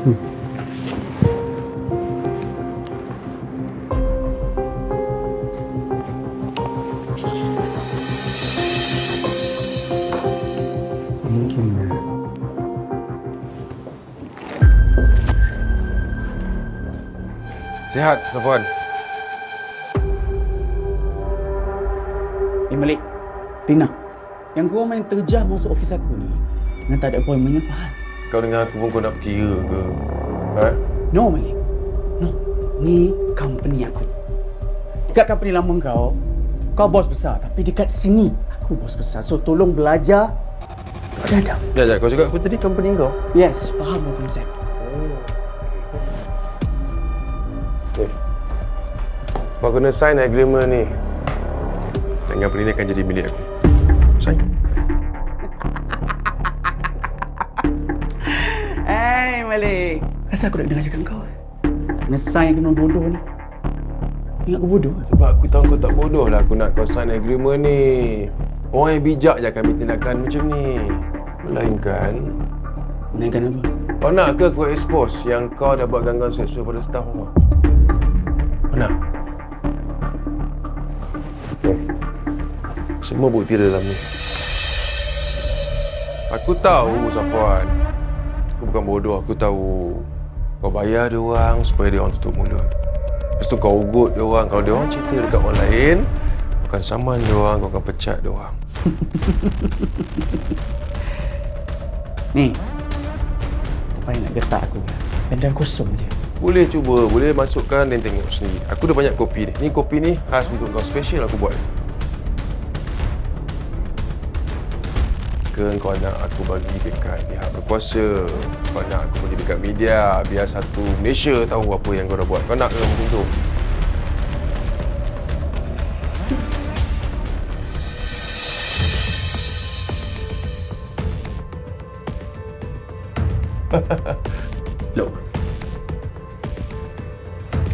Mungkin Sihat, Safwan. Malik, Rina, yang kau main terjah masuk ofis aku ni dengan tak ada appointmentnya apa hal? Kau dengar aku pun kau nak berkira ke? Ha? No, Malik. No. Ni company aku. Dekat company lama kau bos besar. Tapi dekat sini, aku bos besar. So, tolong belajar. Kau ada. Sekejap, kau cakap aku tadi company kau? Yes, faham konsep. Okay. Kau kena sign agreement ni. Dan company ni akan jadi milik aku. Sign. Hey, Malik. Asal aku nak dengar cakap kau? Kena sign kena bodoh ni. Ingat aku bodoh? Sebab aku tahu kau tak bodoh lah aku nak kau sign agreement ni. Orang yang bijak je akan ambil tindakan macam ni. Melainkan Apa? kau nak ke aku expose yang kau dah buat gangguan seksual pada staff kau? Kau nak? Okay. Semua bukti ada dalam ni. Aku tahu, Safwan. Aku bukan bodoh, aku tahu. Kau bayar dia orang supaya dia orang tutup mulut. Lepas tu kau ugut dia orang. Kalau dia orang cerita dekat orang lain, kau akan saman dia orang, kau akan pecat dia orang. Ni, tak payah nak getah aku. Pendal kosong je. Boleh cuba, boleh masukkan dan tengok sendiri. Aku dah banyak kopi ni. Ni kopi ni khas untuk kau, special aku buat. Ke kau nak aku bagi dekat pihak berkuasa? Kau nak aku bagi dekat media biar satu Malaysia tahu apa yang kau dah buat? Kau nak ke macam tu? Look,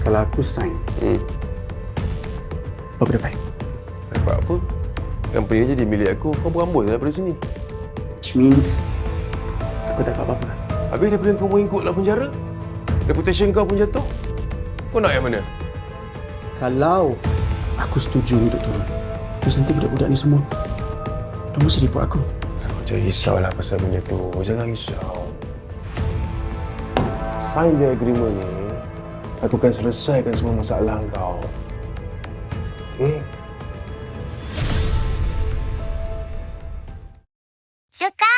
kalau aku sign, apa dapat? Dapat apa? Company ni jadi milik aku. Kau berambut je daripada sini. Which means aku tak dapat apa-apa. Habis daripada kau mengikut lah penjara, reputation kau pun jatuh. Kau nak yang mana? Kalau aku setuju untuk turun, terus nanti budak-budak ni semua dah mesti report aku. Kau jangan risaulah pasal benda tu. Jangan risau. Sign je agreement ni. Aku akan selesaikan semua masalah kau. Okay? Suka!